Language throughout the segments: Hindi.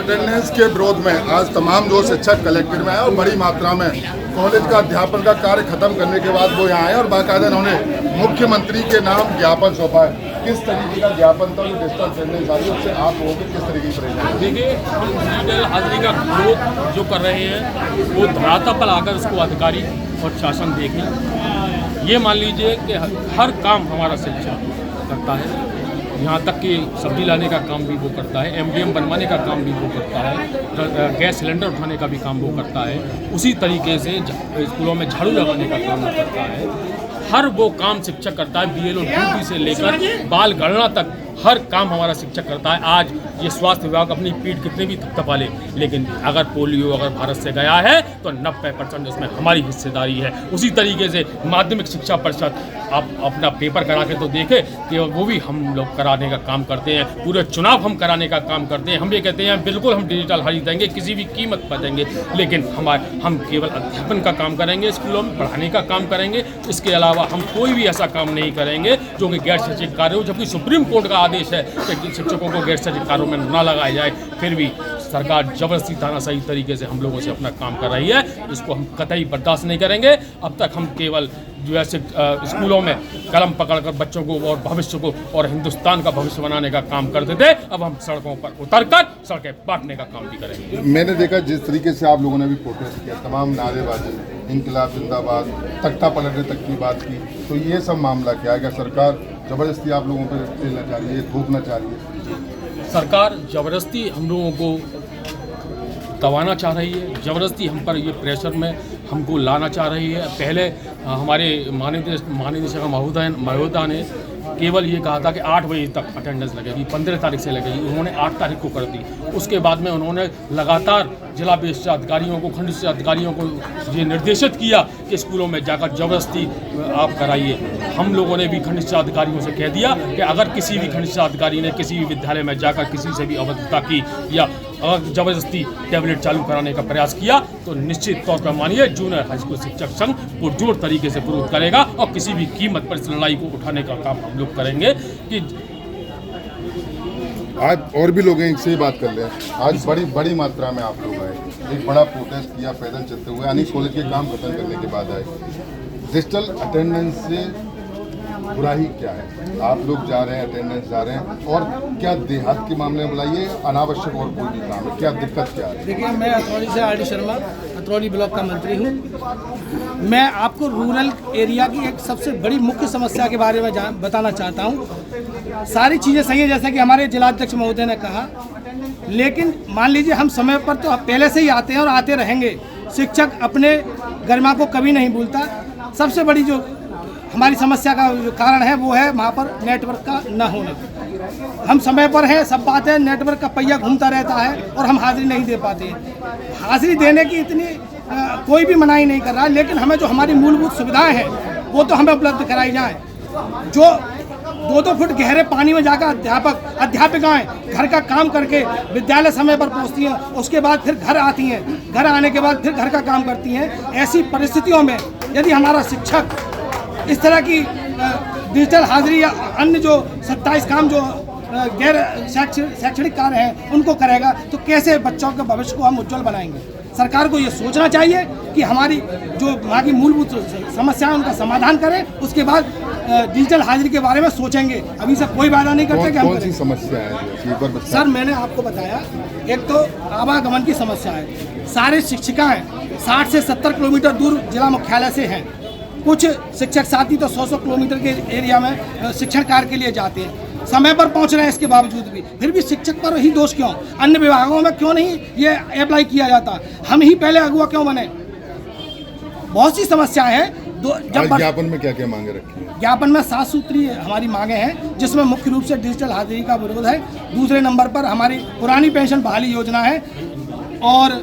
अटेंडेंस के विरोध में आज तमाम जो शिक्षक कलेक्टर में आए और बड़ी मात्रा में कॉलेज का अध्यापन का कार्य खत्म करने के बाद वो यहाँ आए और बाकायदा उन्होंने मुख्यमंत्री के नाम ज्ञापन सौंपा है। किस तरीके का ज्ञापन था जो डिजिटल अटेंडेंस आई उससे आप लोगों के किस तरीके की परेशानी? देखिए, हम डिजिटल हाजिरी का विरोध जो कर रहे हैं वो धरातल पर आकर उसको अधिकारी और शासन देखें। ये मान लीजिए कि हर काम हमारा शिक्षक करता है, यहाँ तक कि सब्जी लाने का काम भी वो करता है, एमडीएम बनवाने का काम भी वो करता है, गैस सिलेंडर उठाने का भी काम वो करता है, उसी तरीके से स्कूलों में झाड़ू लगाने का काम वो करता है। हर वो काम शिक्षक करता है, बीएलओ ड्यूटी से लेकर बाल गणना तक हर काम हमारा शिक्षक करता है। आज ये स्वास्थ्य विभाग अपनी पीठ कितने भी थपथपा ले, लेकिन अगर पोलियो अगर भारत से गया है तो 90% उसमें हमारी हिस्सेदारी है। उसी तरीके से माध्यमिक शिक्षा परिषद आप अपना पेपर करा के तो देखें कि वो भी हम लोग कराने का काम करते हैं, पूरे चुनाव हम कराने का काम करते हैं। हम ये कहते हैं बिल्कुल हम डिजिटल हाजिरी देंगे, किसी भी कीमत पर देंगे, लेकिन हम केवल अध्यापन का काम करेंगे, स्कूलों में पढ़ाने का काम करेंगे। इसके अलावा हम कोई भी ऐसा काम नहीं करेंगे जो कि गैर शैक्षिक कार्य हो, जबकि सुप्रीम कोर्ट का आदेश है कि शिक्षकों को गैर शैक्षिक कार्यों में न लगाया जाए। फिर भी सरकार जबरदस्ती तानाशाही तरीके से हम लोगों से अपना काम कर रही है, इसको हम कतई बर्दाश्त नहीं करेंगे। अब तक हम केवल जो है स्कूलों में कलम पकड़कर बच्चों को और भविष्य को और हिंदुस्तान का भविष्य बनाने का काम करते थे, अब हम सड़कों पर उतरकर सड़कें बांटने का काम भी करेंगे। मैंने देखा जिस तरीके से आप लोगों ने भी प्रोटेस्ट किया, तमाम नारेबाजी, इंकलाब जिंदाबाद, तख्ता पलटने तक की बात की, तो ये सब मामला क्या है? क्या सरकार जबरदस्ती आप लोगों पर खेलना चाह रही है, थोपना चाह रही है? सरकार जबरदस्ती हम लोगों को दबाना चाह रही है, जबरदस्ती हम पर ये प्रेशर में हमको लाना चाह रही है। पहले हमारे महानिदेशक महोदय ने केवल ये कहा था कि 8 बजे तक अटेंडेंस लगेगी, 15 तारीख से लगेगी, उन्होंने 8 तारीख को कर दी। उसके बाद में उन्होंने लगातार जिला शिक्षा अधिकारियों को, खंड शिक्षा अधिकारियों को ये निर्देशित किया कि स्कूलों में जाकर जबरदस्ती आप कराइए। हम लोगों ने भी खंड शिक्षा अधिकारियों से कह दिया कि अगर किसी भी खंड शिक्षा अधिकारी ने किसी भी विद्यालय में जाकर किसी से भी अभद्रता की या अगर जबरदस्ती टैबलेट चालू कराने का प्रयास किया तो निश्चित तौर पर मानिए जूनियर हाई स्कूल शिक्षक संघ पुरजोर तरीके से विरोध करेगा और किसी भी कीमत पर इस लड़ाई को उठाने का काम हम लोग करेंगे। कि आज और भी लोग हैं, इनसे बात कर ले। आज बड़ी मात्रा में आप लोग आए, एक बड़ा प्रोटेस्ट किया पैदल चलते हुए, अनेक कॉलेज के काम खत्म करने के बाद आए। डिजिटल अटेंडेंस से बुराई क्या है? आप लोग जा रहे हैं, अटेंडेंस जा रहे हैं, और क्या देहात के मामले में बुलाइए, अनावश्यक और कोई भी काम है, क्या दिक्कत क्या है? देखिए, मैं अतरौली से R D Sharma, Atrauli block का मंत्री हूँ। मैं आपको रूरल एरिया की एक सबसे बड़ी मुख्य समस्या के बारे में बताना चाहता हूँ। सारी चीज़ें सही है जैसा कि हमारे जिलाध्यक्ष महोदय ने कहा, लेकिन मान लीजिए हम समय पर तो पहले से ही आते हैं और आते रहेंगे। शिक्षक अपने गरिमा को कभी नहीं भूलता। सबसे बड़ी जो हमारी समस्या का जो कारण है वो है वहाँ पर नेटवर्क का न होना। हम समय पर हैं, सब बात है, नेटवर्क का पहिया घूमता रहता है और हम हाजिरी नहीं दे पाते हैं। हाजिरी देने की इतनी कोई भी मनाही नहीं कर रहा, लेकिन हमें जो हमारी मूलभूत सुविधाएं हैं वो तो हमें उपलब्ध कराई जाए। जो 2-2 फुट गहरे पानी में जाकर अध्यापिकाएं घर का काम करके विद्यालय समय पर पहुंचती हैं, उसके बाद फिर घर आती हैं, घर आने के बाद फिर घर का काम करती हैं। ऐसी परिस्थितियों में यदि हमारा शिक्षक इस तरह की डिजिटल हाजिरी या अन्य जो 27 काम जो गैर शैक्षणिक कार्य हैं उनको करेगा तो कैसे बच्चों के भविष्य को हम उज्जवल बनाएंगे? सरकार को ये सोचना चाहिए कि हमारी जो वहाँ की मूलभूत समस्याएं उनका समाधान करें, उसके बाद डिजिटल हाजिरी के बारे में सोचेंगे। अभी से कोई वादा नहीं करते कि हम करें। समस्या है सर, मैंने आपको बताया, एक तो आवागमन की समस्या है। सारे शिक्षिकाएँ 60 से 70 किलोमीटर दूर जिला मुख्यालय से हैं। कुछ शिक्षक साथी तो 100 किलोमीटर के एरिया में शिक्षण कार्य के लिए जाते हैं, समय पर पहुंच रहे हैं। इसके बावजूद भी फिर भी शिक्षक पर ही दोष क्यों? अन्य विभागों में क्यों नहीं ये अप्लाई किया जाता? हम ही पहले अगुआ क्यों बने? बहुत सी समस्याएं हैं। ज्ञापन में क्या क्या मांगे रखी हैं? ज्ञापन में 7 सूत्रीय हमारी मांगे हैं, जिसमें मुख्य रूप से डिजिटल हाजिरी का विरोध है। दूसरे नंबर पर हमारी पुरानी पेंशन बहाली योजना है, और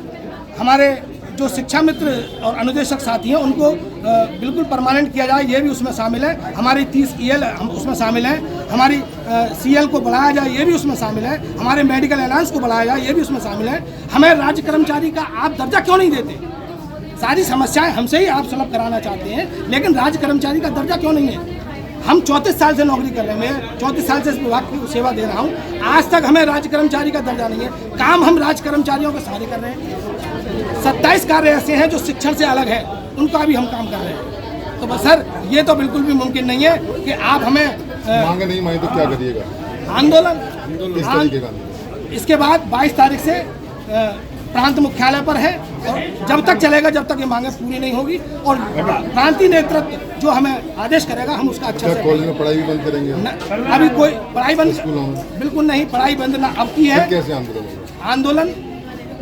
हमारे जो शिक्षा मित्र और अनुदेशक साथी हैं उनको बिल्कुल परमानेंट किया जाए, ये भी उसमें शामिल है। हमारी 30 EL हम उसमें शामिल हैं। हमारी CL को बढ़ाया जाए, ये भी उसमें शामिल है। हमारे मेडिकल अलाउंस को बढ़ाया जाए, ये भी उसमें शामिल है। हमें राज्य कर्मचारी का आप दर्जा क्यों नहीं देते? सारी समस्याएं हमसे ही आप सुलभ कराना चाहते हैं, लेकिन राज्य कर्मचारी का दर्जा क्यों नहीं है? हम 34 साल से नौकरी कर रहे हैं, मैं 34 साल से इस विभाग की सेवा दे रहा हूँ। आज तक हमें राज्य कर्मचारी का दर्जा नहीं है। काम हम राज्य कर्मचारियों के सारे कर रहे हैं। 27 कार्य ऐसे हैं जो शिक्षण से अलग है, उनका भी हम काम कर रहे हैं। तो बस सर, ये तो बिल्कुल भी मुमकिन नहीं है कि आप हमें मांगे नहीं मांगे तो क्या करिएगा? आंदोलन। किस तरीके का आंदोलन? इसके बाद 22 तारीख से प्रांत मुख्यालय पर है, और जब तक चलेगा जब तक ये मांगे पूरी नहीं होगी, और प्रांतीय नेतृत्व जो हमें आदेश करेगा हम उसका अच्छा से। कॉलेज में पढ़ाई भी बंद करेंगे? अभी कोई पढ़ाई बंद स्कूलों में बिल्कुल नहीं, पढ़ाई बंद ना अब की है। कैसे आंदोलन होगा? आंदोलन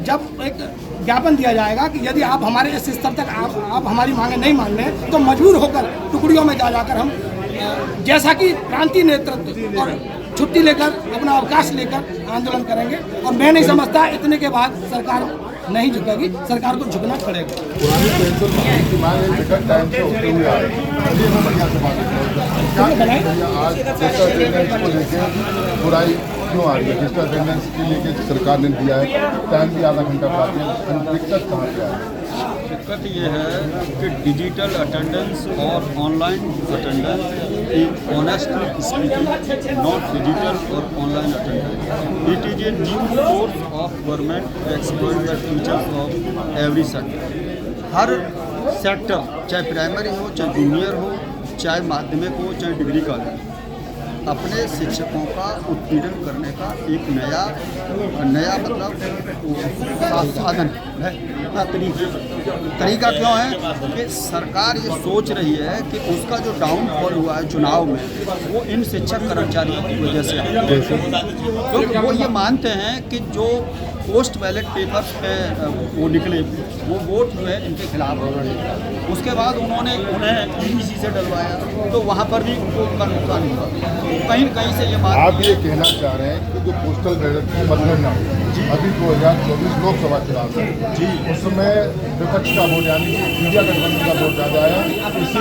जब एक ज्ञापन दिया जाएगा कि यदि आप हमारे इस स्तर तक आप हमारी मांगे नहीं मान रहे तो मजबूर होकर टुकड़ियों में जाकर हम जैसा कि प्रांतीय नेतृत्व और छुट्टी लेकर अपना अवकाश लेकर आंदोलन करेंगे। और मैं नहीं समझता इतने के बाद सरकार नहीं झुकेगी, सरकार को झुकना पड़ेगा। पुरानी पेंशन की मांग विकट टाइम से होते हुए आ रही है। चलिए हम बढ़िया से बात करते हैं। आज डिजिटल अटेंडेंस को लेकर बुराई क्यों आ रही है? डिजिटल अटेंडेंस के लिए सरकार ने दिया है, टाइम भी आधा घंटा बढ़ाती है, दिक्कत कहाँ पे आ रही है? दिक्कत ये है कि डिजिटल अटेंडेंस और ऑनलाइन अटेंडेंस एक ऑनेस्टली स्पीकिंग नॉट डिजिटल और online attendance, it is a new source of government exploit the teachers of every sector. Her sector, चाहे प्राइमरी हो, चाहे जूनियर हो, चाहे माध्यमिक हो, चाहे डिग्री कॉलेज, अपने शिक्षकों का उत्पीड़न करने का एक नया मतलब साधन है, तरीका क्यों है कि सरकार ये सोच रही है कि उसका जो डाउनफॉल हुआ है चुनाव में वो इन शिक्षक कर्मचारियों की वजह से है। तो वो ये मानते हैं कि जो पोस्ट बैलेट पेपर्स पे वो निकले वो वोट जो है इनके खिलाफ हो रहे हैं। उसके बाद उन्होंने उन्हें ईवीसी से डलवाया तो वहाँ पर भी उनको उनका नुकसान हुआ। कहीं कहीं से ये बात आप ये कहना चाह रहे हैं कि जो पोस्टल बैलेट की मतलब ना हो, अभी 2024 लोकसभा चुनाव है जी, उसमें विपक्ष का वोट यानी इंडिया गठबंधन का वोट ज़्यादा आया, इसी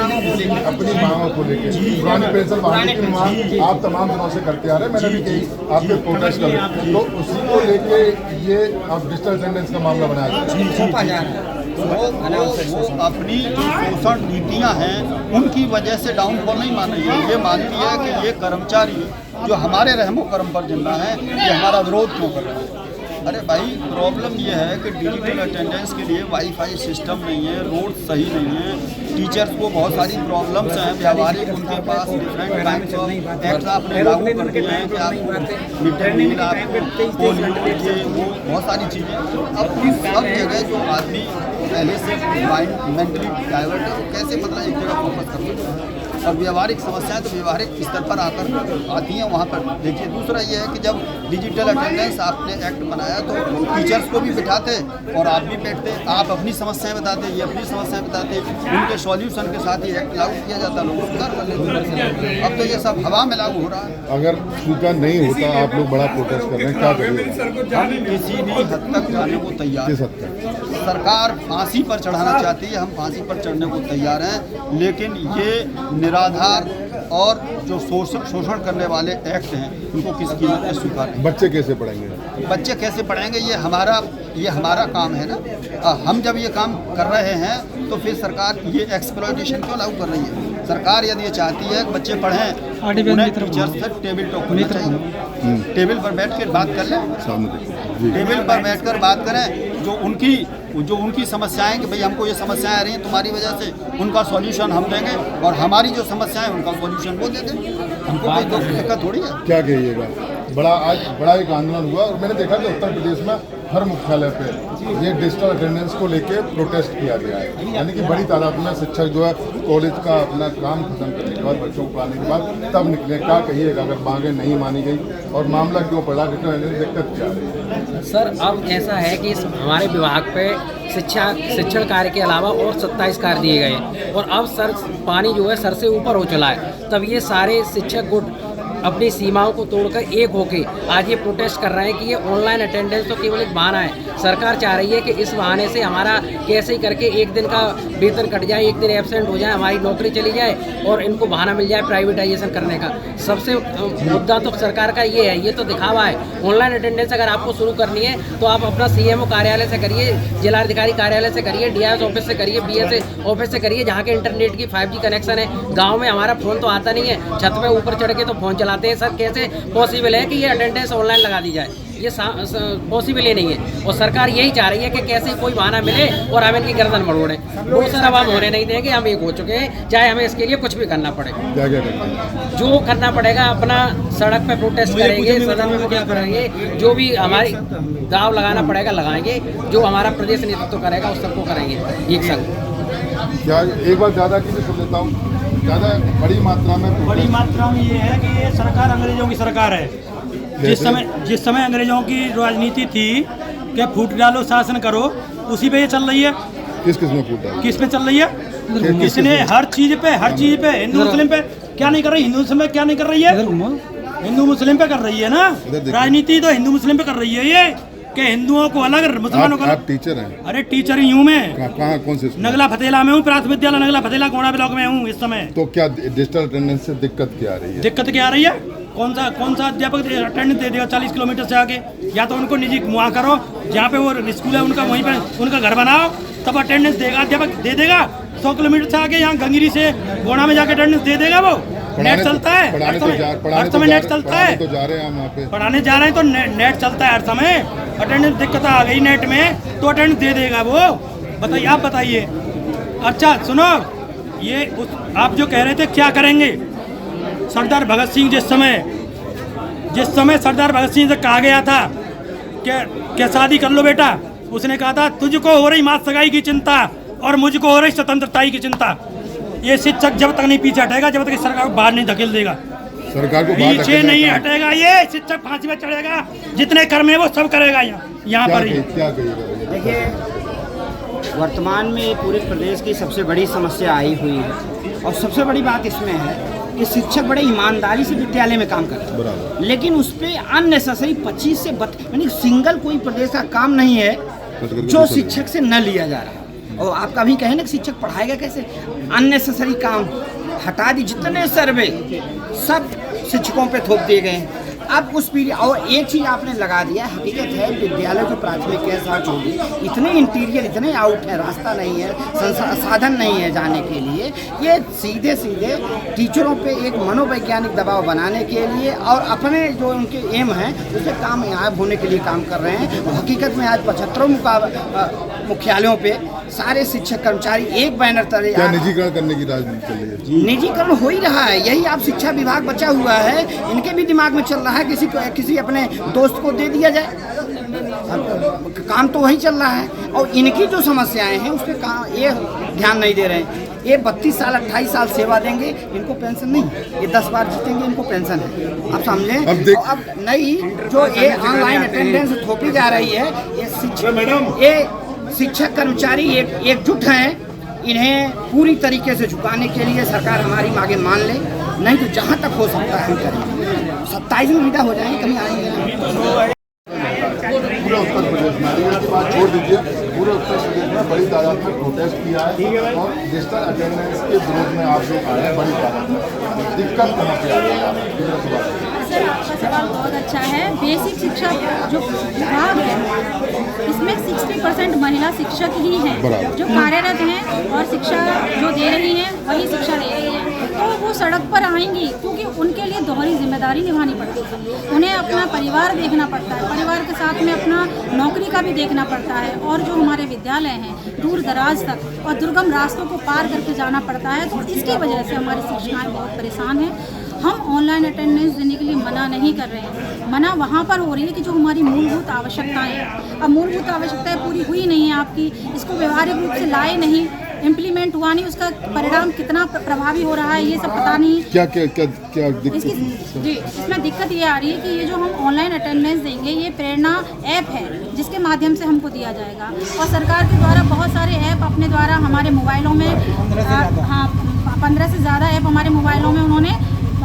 अपनी मांगों को लेकर पुरानी पेंशन बहाली की मांग आप तमाम दिनों से करते आ रहे हैं, मैंने भी कही आप पे प्रोटेस्ट करें, तो उसी को लेके ये अब डिजिटल अटेंडेंस का मामला बनाया गया। वो अपनी जो शोषण नीतियां हैं उनकी वजह से डाउनफॉल नहीं मान रही है। ये मानती है कि ये कर्मचारी जो हमारे रहमो कर्म पर जिंदा है ये हमारा विरोध क्यों कर रहे हैं। अरे भाई, प्रॉब्लम ये है कि डिजिटल अटेंडेंस के लिए वाईफाई सिस्टम नहीं है, रोड सही नहीं है, टीचर्स को बहुत सारी प्रॉब्लम्स हैं व्यावहारिक, उनके पास डिफरेंट टाइप्स ऑफ एक्ट आपने लागू कर दिए हैं कि आपको मिड डे मील आपको पोलियो कीजिए, वो बहुत सारी चीज़ें। अब सब जगह जो आदमी पहले से माइंड मेंटली डाइवर्ट है वो कैसे मतलब एक जगह फोकस कर सकता है। और व्यवहारिक समस्याएं तो व्यवहारिक स्तर पर आकर आती हैं वहाँ पर। देखिए, दूसरा ये है कि जब डिजिटल अटेंडेंस आपने एक्ट बनाया तो टीचर्स को भी बिठाते और आप भी बैठते, आप अपनी समस्याएं बताते, ये अपनी समस्याएं बताते, उनके सॉल्यूशन के साथ ही एक्ट लागू किया जाता, लोग सुधार कर लेते। अब तो ये सब हवा में लागू हो रहा है। अगर स्वीकार नहीं होता, आप लोग बड़ा प्रोटेस्ट कर रहे हैं, क्या करेंगे? हम किसी भी हद तक जाने को तैयार हैं। सरकार फांसी पर चढ़ाना चाहती है, हम फांसी पर चढ़ने को तैयार हैं, लेकिन ये निराधार और जो शोषण करने वाले एक्ट हैं उनको किस कीमत पे स्वीकार। बच्चे कैसे पढ़ेंगे? बच्चे कैसे पढ़ेंगे, ये हमारा काम है ना। हम जब ये काम कर रहे हैं तो फिर सरकार ये एक्सप्लॉयटेशन क्यों लागू कर रही है? सरकार यदि ये चाहती है कि बच्चे पढ़ें, उन्हें टीचर्स से टेबल टॉक करना चाहिए, टेबल पर बैठ कर बात कर लें, टेबल पर बैठ कर बात करें, जो उनकी समस्याएं कि भाई हमको ये समस्याएं आ रही हैं तुम्हारी वजह से, उनका सॉल्यूशन हम देंगे और हमारी जो समस्याएं उनका सॉल्यूशन वो दे देंगे। हमको कोई दिक्कत थोड़ी है। क्या कहिएगा? आज बड़ा एक आंदोलन हुआ और मैंने देखा कि उत्तर प्रदेश में हर मुख्यालय पे ये डिजिटल अटेंडेंस को लेके प्रोटेस्ट किया गया है, यानी कि बड़ी तादाद में शिक्षक जो है कॉलेज का अपना काम खत्म करने के बाद, बच्चों को पढ़ाने के बाद तब निकले। क्या कहिएगा अगर मांगे नहीं मानी गई और मामला क्यों पड़ा, डिजिटल अटेंडेंस दिक्कत क्या है? सर, अब ऐसा है कि हमारे विभाग पे शिक्षण कार्य के अलावा और 27 कार्य दिए गए हैं और अब सर पानी जो है सर से ऊपर हो चला है। तब ये सारे शिक्षक गुट अपनी सीमाओं को तोड़कर एक होके आज ये प्रोटेस्ट कर रहे हैं कि ये ऑनलाइन अटेंडेंस तो केवल एक बहाना है। सरकार चाह रही है कि इस बहाने से हमारा कैसे ही करके एक दिन का वेतन कट जाए, एक दिन एब्सेंट हो जाए, हमारी नौकरी चली जाए और इनको बहाना मिल जाए प्राइवेटाइजेशन करने का। सबसे मुद्दा तो सरकार का ये है, ये तो दिखावा है। ऑनलाइन अटेंडेंस अगर आपको शुरू करनी है तो आप अपना CMO कार्यालय से करिए, जिलाधिकारी कार्यालय से करिए, DIS ऑफिस से करिए, BSA ऑफिस से करिए, जहाँ के इंटरनेट की 5G कनेक्शन है। गाँव में हमारा फ़ोन तो आता नहीं है, छत पे ऊपर चढ़ के तो फ़ोन चलाते हैं सर। कैसे पॉसिबल है कि ये अटेंडेंस ऑनलाइन लगा दी जाए? ये पॉसिबल ही नहीं है। और सरकार यही चाह रही है कि कैसे कोई बहाना मिले और हम इनकी गर्दन मरोड़ें। वो सर अब हम होने नहीं देंगे, हम एक हो चुके हैं, चाहे हमें इसके लिए कुछ भी करना पड़े। क्या क्या करना जो करना पड़ेगा, अपना सड़क पे प्रोटेस्ट करेंगे, सदन में प्रोटेस्ट करेंगे, जो भी हमारी दाव लगाना पड़ेगा लगाएंगे, जो हमारा प्रदेश नेतृत्व करेगा उस सबको करेंगे एक संग। क्या एक बार ज़्यादा की सुन लेता हूँ, ज़्यादा बड़ी मात्रा में बड़ी मात्रा में ये है कि ये सरकार अंग्रेजों की सरकार है। जिस समय अंग्रेजों की राजनीति थी कि फूट डालो शासन करो, उसी पे ये चल रही है। किस में फूटा? किस पे चल रही है? किसने हर चीज पे हिंदू मुस्लिम पे क्या नहीं कर रही? हिंदू मुस्लिम पे क्या नहीं कर रही है? हिंदू मुस्लिम पे कर रही है ना राजनीति, तो हिंदू मुस्लिम पे कर रही है ये कि हिंदुओं को अलग, मुसलमानों को। आप टीचर हैं? अरे टीचर ही हूँ मैं। कहाँ कौन से? नगला फतेला में हूँ, प्राथमिक विद्यालय नगला फतेला गोड़ा ब्लॉक में हूँ इस समय। तो क्या डिजिटल अटेंडेंस से दिक्कत क्या आ रही है? दिक्कत क्या आ रही है? कौन सा अध्यापक अटेंडेंस दे देगा 40 किलोमीटर से आगे? या तो उनको निजी मुआ करो, जहाँ पे वो स्कूल है उनका वहीं पे उनका घर बनाओ, तब अटेंडेंस देगा अध्यापक, दे देगा। 100 किलोमीटर से आगे यहाँ गंगीरी से गोड़ा में जाके अटेंडेंस दे देगा वो। नेट चलता है हर समय, नेट चलता है। तो जा रहे हैं हम वहाँ पे पढ़ाने जा रहे हैं तो नेट चलता है हर समय। अटेंडेंस दिक्कत आ गई नेट में तो अटेंडेंस दे देगा वो। बताइए, आप बताइए। अच्छा सुनो, ये आप जो कह रहे थे क्या करेंगे, सरदार भगत सिंह जिस समय सरदार भगत सिंह से कहा गया था कि शादी कर लो बेटा, उसने कहा था तुझको हो रही मात सगाई की चिंता और मुझको हो रही स्वतंत्रता की चिंता। ये शिक्षक जब तक नहीं पीछे हटेगा, जब तक सरकार को बाहर नहीं धकेल देगा, सरकार को बाहर पीछे नहीं हटेगा, ये शिक्षक फांसी में चढ़ेगा। जितने कर्म है वो सब करेगा यहाँ पर ही। क्या कहिएगा? देखिए, वर्तमान में पूरे प्रदेश की सबसे बड़ी समस्या आई हुई है और सबसे बड़ी बात इसमें है कि शिक्षक बड़े ईमानदारी से विद्यालय में काम करते हैं, लेकिन उस पर अननेसेसरी 25 से यानी सिंगल कोई प्रदेश का काम नहीं है जो शिक्षक से न लिया जा रहा है। और आप कभी कहें ना कि शिक्षक पढ़ाएगा कैसे? अननेसेसरी काम हटा दी, जितने सर्वे सब शिक्षकों पे थोप दिए गए हैं। अब उस पीरियड और एक चीज़ आपने लगा दिया, हकीकत है विद्यालय जो प्राथमिक के साथ होगी, इतने इंटीरियर इतने आउट है, रास्ता नहीं है, साधन नहीं है जाने के लिए। ये सीधे टीचरों पे एक मनोवैज्ञानिक दबाव बनाने के लिए और अपने जो उनके एम हैं उससे कामयाब होने के लिए काम कर रहे हैं। हकीकत में आज 75 मुख्यालयों पे सारे शिक्षक कर्मचारी एक बैनर तले। क्या निजीकरण करने की राजनीति चल रही है? निजीकरण हो ही रहा है, यही आप शिक्षा विभाग बचा हुआ है, इनके भी दिमाग में चल रहा है किसी अपने दोस्त को दे दिया जाए, काम तो वही चल रहा है। और इनकी जो समस्याएं हैं उस पर ये ध्यान नहीं दे रहे हैं। ये 32 साल 28 साल सेवा देंगे, इनको पेंशन नहीं, ये 10 बार जीतेंगे, इनको पेंशन है। आप समझें? अब नई जो ये ऑनलाइन अटेंडेंस थोपी जा रही है, ये शिक्षक कर्मचारी एकजुट हैं, इन्हें पूरी तरीके से झुकाने के लिए सरकार हमारी मांगे मान ले, नहीं तो जहाँ तक हो सकता है हम करेंगे। 27 में विदा हो जाएंगे, कहीं आएंगे नहीं। पूरे उत्तर प्रदेश में, की बात छोड़ दीजिए, पूरे उत्तर प्रदेश में बड़ी तादाद में प्रोटेस्ट किया है और डिजिटल अटेंडेंस के विरोध में आप लोग आए हैं बड़ी तादाद में। दिक्कत कहाँ पे आ रही है? सर, आपका सवाल बहुत अच्छा है। बेसिक शिक्षा जो विभाग है इसमें 60% महिला शिक्षक ही हैं जो कार्यरत हैं और शिक्षा जो दे रही हैं वही शिक्षा दे रही हैं। तो वो सड़क पर आएंगी क्योंकि उनके लिए दोहरी जिम्मेदारी निभानी पड़ती है। उन्हें अपना परिवार देखना पड़ता है, परिवार के साथ में अपना नौकरी का भी देखना पड़ता है, और जो हमारे विद्यालय हैं दूर दराज तक और दुर्गम रास्तों को पार करके जाना पड़ता है। तो इसकी वजह से हमारी शिक्षिकाएँ बहुत परेशान हैं। हम ऑनलाइन अटेंडेंस देने के लिए मना नहीं कर रहे हैं, मना वहाँ पर हो रही है कि जो हमारी मूलभूत आवश्यकताएं हैं। अब मूलभूत आवश्यकताएं पूरी हुई नहीं है आपकी, इसको व्यवहारिक रूप से लाए नहीं, इम्प्लीमेंट हुआ नहीं, उसका परिणाम कितना प्रभावी हो रहा है ये सब पता नहीं। क्या दिक्कत? जी, इसमें दिक्कत ये आ रही है कि ये जो हम ऑनलाइन अटेंडेंस देंगे ये प्रेरणा ऐप है जिसके माध्यम से हमको दिया जाएगा, और सरकार के द्वारा बहुत सारे ऐप अपने द्वारा हमारे मोबाइलों में 15 से ज़्यादा ऐप हमारे मोबाइलों में उन्होंने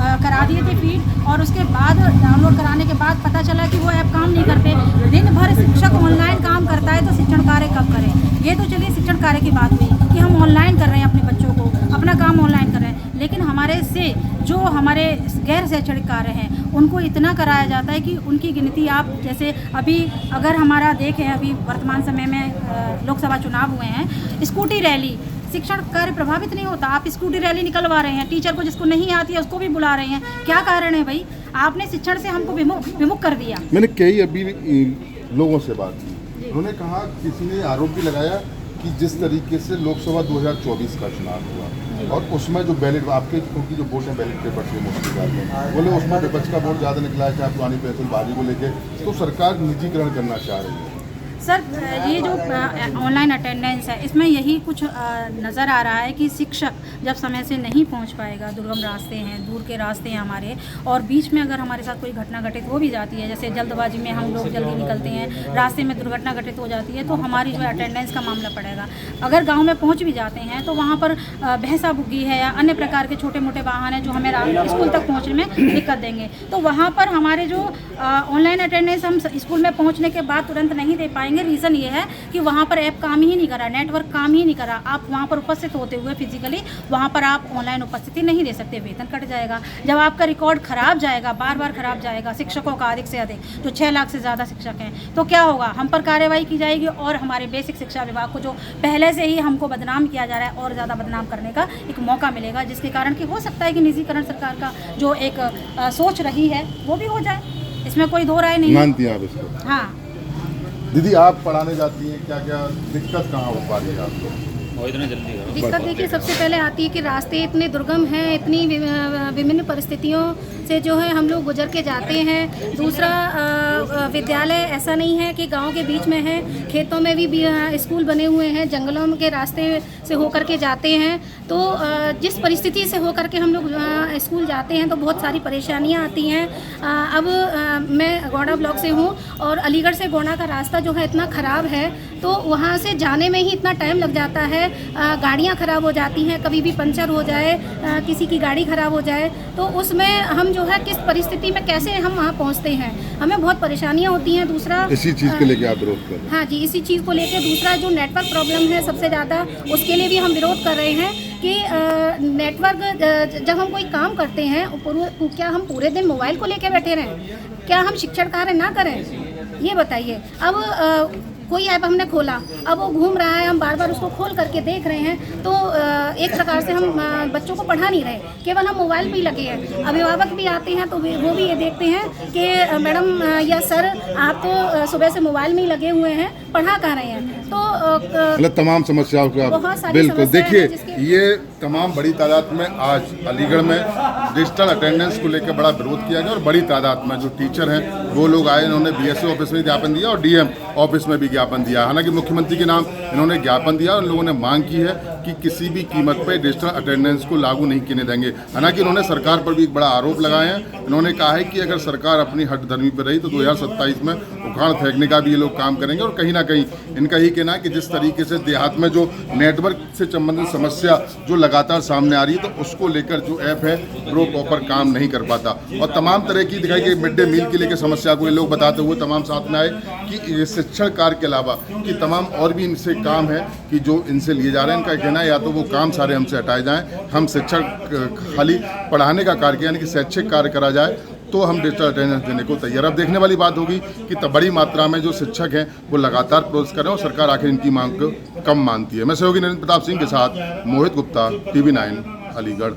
करा दिए थे फीड, और उसके बाद डाउनलोड कराने के बाद पता चला कि वो ऐप काम नहीं करते। दिन भर शिक्षक ऑनलाइन काम करता है तो शिक्षण कार्य कब करें? ये तो चलिए शिक्षण कार्य की बात हुई कि हम ऑनलाइन कर रहे हैं, अपने बच्चों को अपना काम ऑनलाइन कर रहे हैं, लेकिन हमारे से जो हमारे गैर शैक्षणिक कार्य हैं उनको इतना कराया जाता है कि उनकी गिनती आप जैसे अभी अगर हमारा देखें, अभी वर्तमान समय में लोकसभा चुनाव हुए हैं, स्कूटी रैली, शिक्षण कार्य प्रभावित नहीं होता। आप स्कूटी रैली निकलवा रहे हैं, टीचर को जिसको नहीं आती है उसको भी बुला रहे हैं, क्या कारण है भाई? आपने शिक्षण से हमको विमुख कर दिया। मैंने कई अभी लोगों से बात की, उन्होंने कहा, किसी ने आरोप भी लगाया कि जिस तरीके से लोकसभा 2024 का चुनाव हुआ और उसमें जो बैलेट आपके क्योंकि जो वोट है बैलेट पेपर से मुफ्त में बोले, उसमें विपक्ष का वोट ज़्यादा निकला है, चाहे पुरानी पेंशन बाजी को लेके, तो सरकार निजीकरण करना चाह रही है। सर, ये जो ऑनलाइन अटेंडेंस है इसमें यही कुछ नज़र आ रहा है कि शिक्षक जब समय से नहीं पहुंच पाएगा, दुर्गम रास्ते हैं, दूर के रास्ते हैं हमारे, और बीच में अगर हमारे साथ कोई घटना घटित हो भी जाती है, जैसे जल्दबाजी में हम लोग जल्दी निकलते हैं, रास्ते में दुर्घटना घटित हो जाती है, तो हमारी जो अटेंडेंस का मामला पड़ेगा। अगर गाँव में पहुँच भी जाते हैं तो वहाँ पर भैंसा बुग्गी है या अन्य प्रकार के छोटे मोटे वाहन हैं जो हमें स्कूल तक पहुँचने में दिक्कत देंगे, तो वहाँ पर हमारे जो ऑनलाइन अटेंडेंस हम स्कूल में पहुँचने के बाद तुरंत नहीं दे पाएंगे। रीज़न ये है कि वहाँ पर ऐप काम ही नहीं करा, नेटवर्क काम ही नहीं करा। आप वहाँ पर उपस्थित होते हुए फिजिकली वहाँ पर आप ऑनलाइन उपस्थिति नहीं दे सकते, वेतन कट जाएगा। जब आपका रिकॉर्ड खराब जाएगा, बार बार खराब जाएगा, शिक्षकों का अधिक से अधिक जो 6 लाख से ज़्यादा शिक्षक हैं, तो क्या होगा? हम पर कार्रवाई की जाएगी और हमारे बेसिक शिक्षा विभाग को जो पहले से ही हमको बदनाम किया जा रहा है और ज़्यादा बदनाम करने का एक मौका मिलेगा, जिसके कारण कि हो सकता है कि निजीकरण सरकार का जो एक सोच रही है वो भी हो जाए, इसमें कोई दो राय नहीं। मानती हैं आप इसको? हाँ दीदी, आप पढ़ाने जाती हैं, क्या क्या दिक्कत कहाँ हो पा रही है आपको? दिक्कत देखिए, सबसे पहले आती है कि रास्ते इतने दुर्गम हैं, इतनी विभिन्न परिस्थितियों से जो है हम लोग गुजर के जाते हैं। दूसरा, विद्यालय ऐसा नहीं है कि गांव के बीच में है, खेतों में भी स्कूल बने हुए हैं, जंगलों के रास्ते से होकर के जाते हैं। तो जिस परिस्थिति से होकर के हम लोग स्कूल जाते हैं तो बहुत सारी परेशानियां आती हैं। अब मैं गोंडा ब्लॉक से हूँ और अलीगढ़ से गोंडा का रास्ता जो है इतना ख़राब है, तो वहाँ से जाने में ही इतना टाइम लग जाता है, गाड़ियाँ ख़राब हो जाती हैं, कभी भी पंचर हो जाए, किसी की गाड़ी ख़राब हो जाए, तो उसमें हम जो है किस परिस्थिति में कैसे हम वहाँ पहुँचते हैं, हमें बहुत परेशानियाँ होती हैं। दूसरा, इसी चीज़ को लेकर आप विरोध कर रहे हैं? हाँ जी, इसी चीज़ को लेकर। दूसरा, जो नेटवर्क प्रॉब्लम है सबसे ज़्यादा, उसके लिए भी हम विरोध कर रहे हैं कि नेटवर्क, जब हम कोई काम करते हैं क्या हम पूरे दिन मोबाइल को लेकर बैठे रहें? क्या हम शिक्षण कार्य ना करें? ये बताइए। अब कोई ऐप हमने खोला, अब वो घूम रहा है, हम बार बार उसको खोल करके देख रहे हैं, तो एक प्रकार से हम बच्चों को पढ़ा नहीं रहे, केवल हम मोबाइल पे ही लगे हैं। अभिभावक भी आते हैं तो वो भी ये देखते हैं कि मैडम या सर, आप तो सुबह से मोबाइल में ही लगे हुए हैं, पढ़ा कहाँ रहे हैं? तो मतलब तमाम समस्याओं का बिल्कुल देखिए, ये तमाम बड़ी तादाद में आज अलीगढ़ में डिजिटल अटेंडेंस को लेकर बड़ा विरोध किया गया और बड़ी तादाद में जो टीचर हैं वो लोग आए, इन्होंने BSO ऑफिस में ज्ञापन दिया और DM ऑफिस में भी ज्ञापन दिया। हालांकि मुख्यमंत्री के नाम इन्होंने ज्ञापन दिया और लोगों ने मांग की है कि किसी भी कीमत पर डिजिटल अटेंडेंस को लागू नहीं करने देंगे। हालांकि इन्होंने सरकार पर भी एक बड़ा आरोप लगाया है। इन्होंने कहा है कि अगर सरकार अपनी हठधर्मी पर रही तो 2027 में उखाड़ फेंकने का भी ये लोग काम करेंगे। और कहीं ना कहीं इनका ही कहना है कि जिस तरीके से देहात में जो नेटवर्क से संबंधित समस्या जो लगातार सामने आ रही है, तो उसको लेकर जो ऐप है वो प्रॉपर काम नहीं कर पाता। और तमाम तरह की दिखाई गई मिड डे मील के लेकर समस्या को ये लोग बताते हुए तमाम साथ में आए कि शिक्षण कार्य के अलावा कि तमाम और भी इनसे काम है कि जो इनसे लिए जा रहे हैं। इनका कहना है या तो वो काम सारे हमसे हटाए जाएं, हम शिक्षण खाली पढ़ाने का कार्य यानी कि शैक्षिक कार्य करा जाए, तो हम डिजिटल अटेंडेंस देने को तैयार। अब देखने वाली बात होगी कि बड़ी मात्रा में जो शिक्षक हैं वो लगातार प्रोसेस कर रहे हैं और सरकार आखिर इनकी मांग को कम मानती है। मैं सहयोगी नरेंद्र प्रताप सिंह के साथ मोहित गुप्ता, TV9 अलीगढ़।